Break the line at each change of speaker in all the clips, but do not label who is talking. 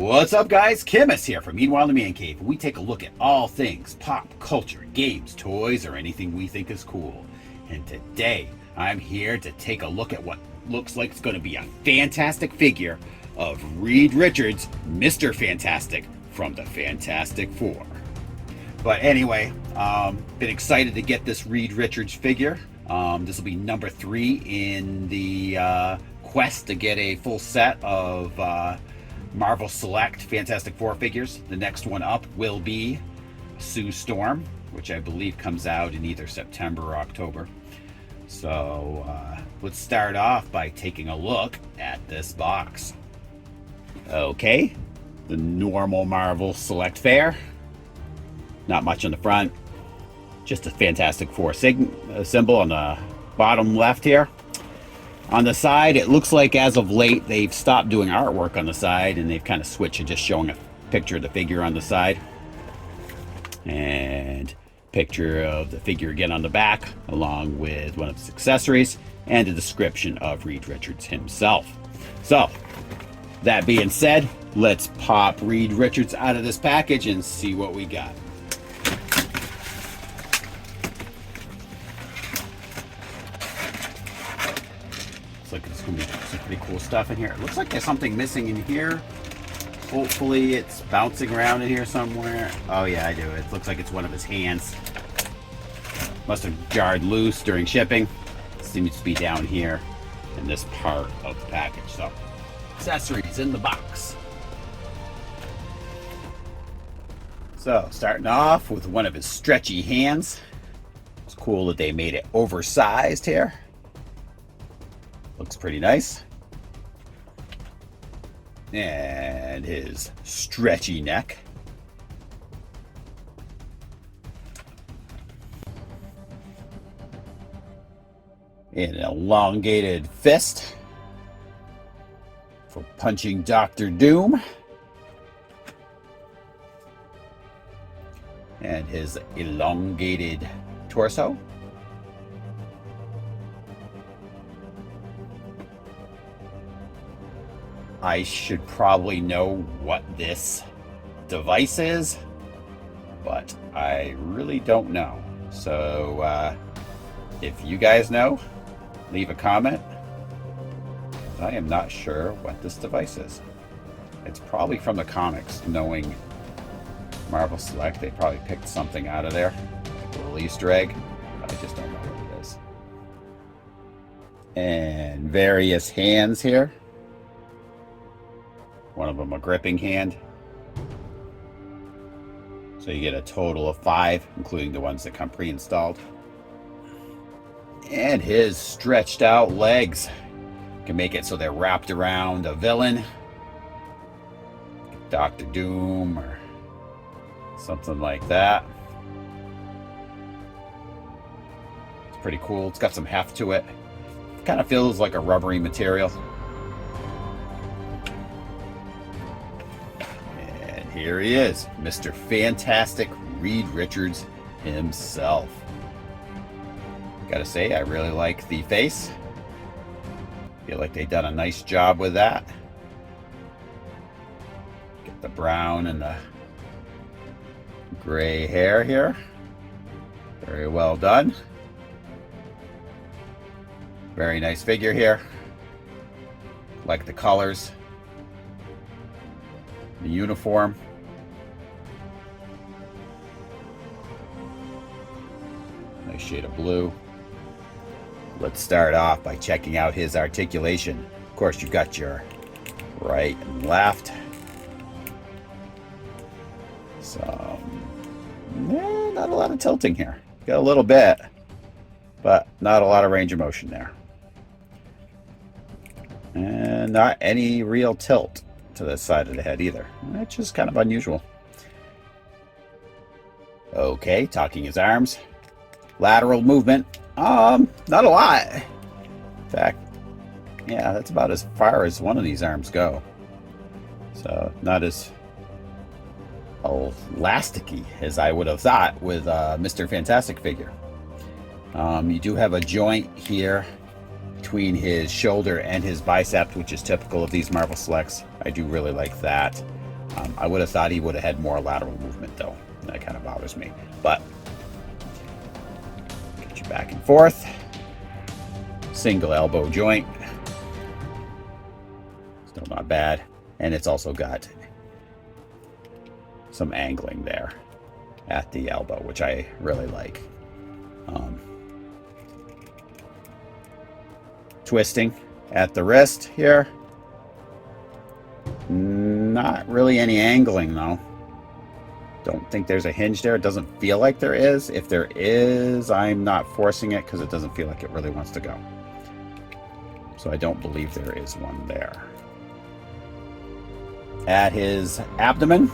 What's up, guys? Chemist here from Meanwhile in the Man Cave. We take a look at all things pop culture, games, toys, or anything we think is cool. And today, I'm here to take a look at what looks like it's going to be a fantastic figure of Reed Richards, Mr. Fantastic from the Fantastic Four. But anyway, been excited to get this Reed Richards figure. This will be number 3 in the quest to get a full set of Marvel Select Fantastic Four figures. The next one up will be Sue Storm, which I believe comes out in either September or October. So let's start off by taking a look at this box. Okay, the normal Marvel Select fare. Not much on the front. Just a Fantastic Four symbol on the bottom left here. On the side, it looks like as of late they've stopped doing artwork on the side and they've kind of switched to just showing a picture of the figure on the side. And picture of the figure again on the back, along with one of his accessories and a description of Reed Richards himself. So, that being said, let's pop Reed Richards out of this package and see what we got. Looks like it's going to be some pretty cool stuff in here. It looks like there's something missing in here. Hopefully it's bouncing around in here somewhere. Oh yeah, I do. It looks like it's one of his hands. Must have jarred loose during shipping. Seems to be down here in this part of the package. So, accessories in the box. So, starting off with one of his stretchy hands. It's cool that they made it oversized here. Looks pretty nice. And his stretchy neck. An elongated fist for punching Dr. Doom. And his elongated torso. I should probably know what this device is, but I really don't know. So if you guys know, leave a comment. I am not sure what this device is. It's probably from the comics. Knowing Marvel Select, they probably picked something out of there, like a little Easter egg. I just don't know what it is. And various hands here. One of them a gripping hand. So you get a total of 5, including the ones that come pre-installed. And his stretched out legs can make it so they're wrapped around a villain. Dr. Doom or something like that. It's pretty cool. It's got some heft to it. Kind of feels like a rubbery material. Here he is, Mr. Fantastic Reed Richards himself. Gotta say, I really like the face. Feel like they've done a nice job with that. Get the brown and the gray hair here. Very well done. Very nice figure here. Like the colors. The uniform. Nice shade of blue. Let's start off by checking out his articulation. Of course, you've got your right and left. Not a lot of tilting here. Got a little bit, but not a lot of range of motion there. And not any real tilt to the side of the head either, which is kind of unusual. Okay, talking his arms. Lateral movement, not a lot. In fact, yeah, that's about as far as one of these arms go. So not as elasticy as I would have thought with Mr. Fantastic figure. You do have a joint here between his shoulder and his bicep, which is typical of these Marvel Selects. I do really like that. I would have thought he would have had more lateral movement though. That kind of bothers me. But get you back and forth. Single elbow joint. Still not bad. And it's also got some angling there at the elbow, which I really like. Twisting at the wrist here. Not really any angling though. Don't think there's a hinge there. It doesn't feel like there is. If there is, I'm not forcing it because it doesn't feel like it really wants to go. So I don't believe there is one there. At his abdomen,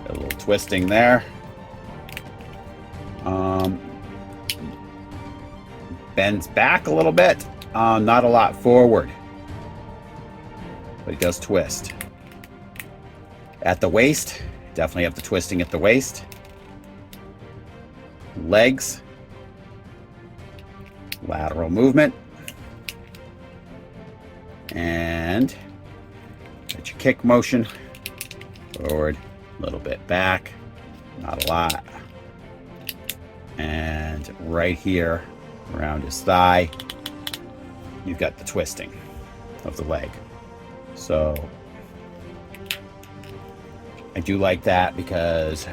a little twisting there. Bends back a little bit, not a lot forward, but he does twist. At the waist, definitely have the twisting at the waist. Legs, lateral movement, and get your kick motion, forward, a little bit back, not a lot, and right here around his thigh, you've got the twisting of the leg. So I do like that because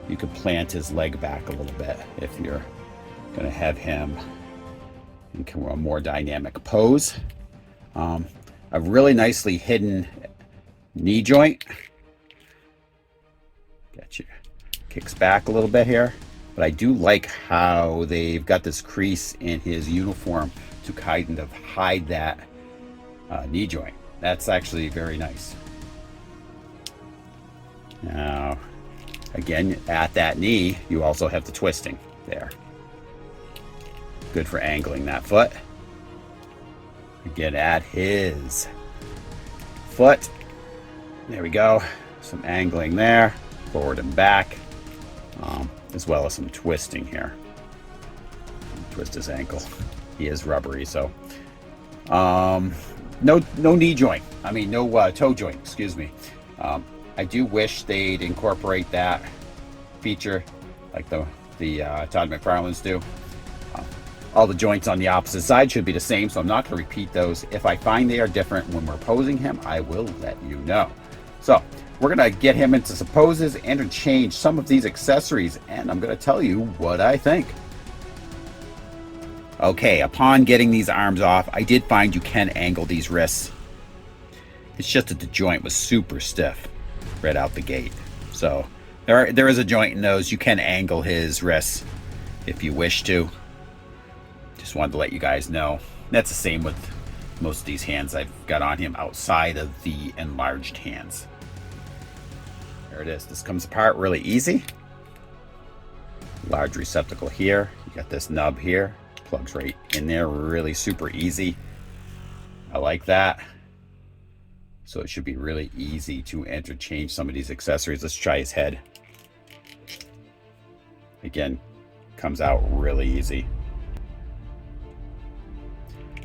you could plant his leg back a little bit if you're going to have him in a more dynamic pose. A really nicely hidden knee joint. Got you. Kicks back a little bit here. But I do like how they've got this crease in his uniform to kind of hide that knee joint. That's actually very nice. Now, again, at that knee, you also have the twisting there. Good for angling that foot. Again, at his foot. There we go. Some angling there, forward and back. As well as some twisting here. Twist his ankle. He is rubbery, so no knee joint. I mean, no toe joint. Excuse me. I do wish they'd incorporate that feature, like the Todd McFarlane's do. All the joints on the opposite side should be the same, so I'm not going to repeat those. If I find they are different when we're posing him, I will let you know. So we're going to get him into some poses, interchange some of these accessories, and I'm going to tell you what I think. Okay, upon getting these arms off, I did find you can angle these wrists. It's just that the joint was super stiff right out the gate. So there is a joint in those. You can angle his wrists if you wish to. Just wanted to let you guys know. That's the same with most of these hands I've got on him outside of the enlarged hands. There it is. This comes apart really easy. Large receptacle here. You got this nub here. Plugs right in there. Really super easy. I like that. So it should be really easy to interchange some of these accessories. Let's try his head. Again, comes out really easy.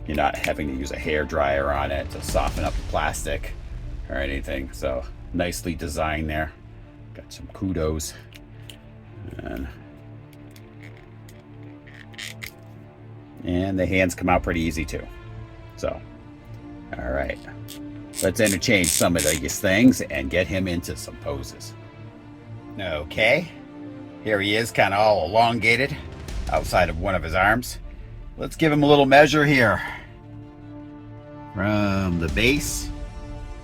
You're not having to use a hair dryer on it to soften up the plastic or anything. So nicely designed there. Got some kudos. And the hands come out pretty easy too. So, all right. Let's interchange some of these things and get him into some poses. Okay. Here he is, kind of all elongated outside of one of his arms. Let's give him a little measure here. From the base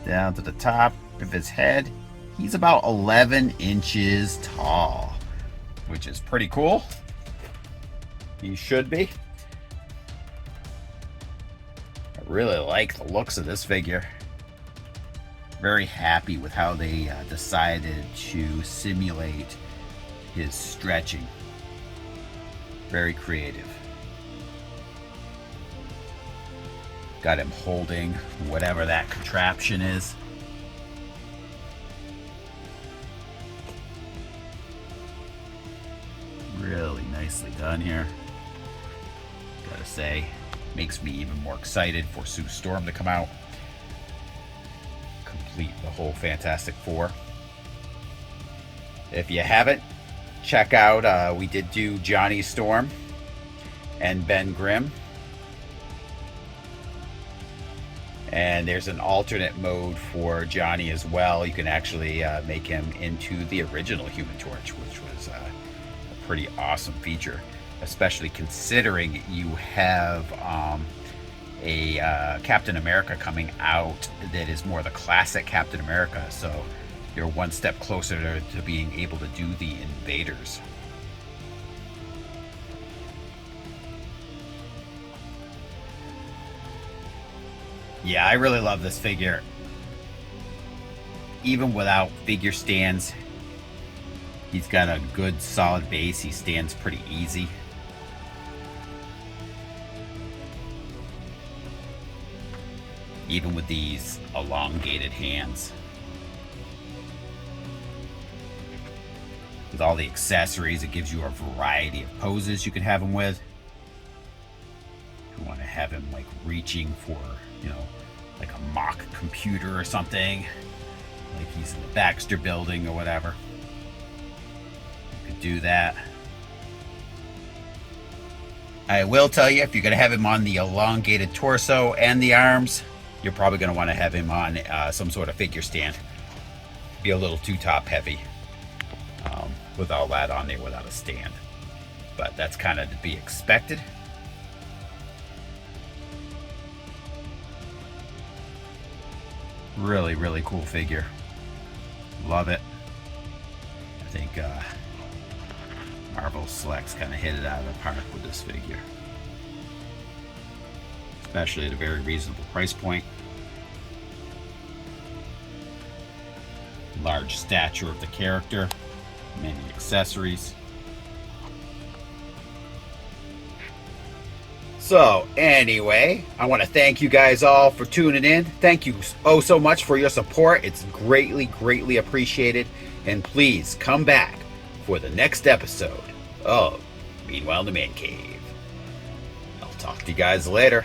down to the top of his head, he's about 11 inches tall, which is pretty cool. He should be. I really like the looks of this figure. Very happy with how they decided to simulate his stretching. Very creative. Got him holding whatever that contraption is. Really nicely done here. Gotta say, makes me even more excited for Sue Storm to come out. complete the whole Fantastic Four. If you haven't, check out, we did do Johnny Storm and Ben Grimm. And there's an alternate mode for Johnny as well. You can actually make him into the original Human Torch, which was a pretty awesome feature, especially considering you have a Captain America coming out that is more the classic Captain America. So you're one step closer to being able to do the Invaders. Yeah, I really love this figure. Even without figure stands, he's got a good solid base. He stands pretty easy. Even with these elongated hands. With all the accessories, it gives you a variety of poses you can have him with. If you want to have him like reaching for, you know, like a mock computer or something, like he's in the Baxter building or whatever, you could do that. I will tell you, if you're going to have him on the elongated torso and the arms, you're probably going to want to have him on some sort of figure stand. Be a little too top heavy with all that on there without a stand, but that's kind of to be expected. Really, really cool figure. Love it. I think Marvel Selects kind of hit it out of the park with this figure. Especially at a very reasonable price point. Large stature of the character. Many accessories. So anyway, I want to thank you guys all for tuning in. Thank you so much for your support. It's greatly, greatly appreciated. And please come back for the next episode of Meanwhile in the Man Cave. I'll talk to you guys later.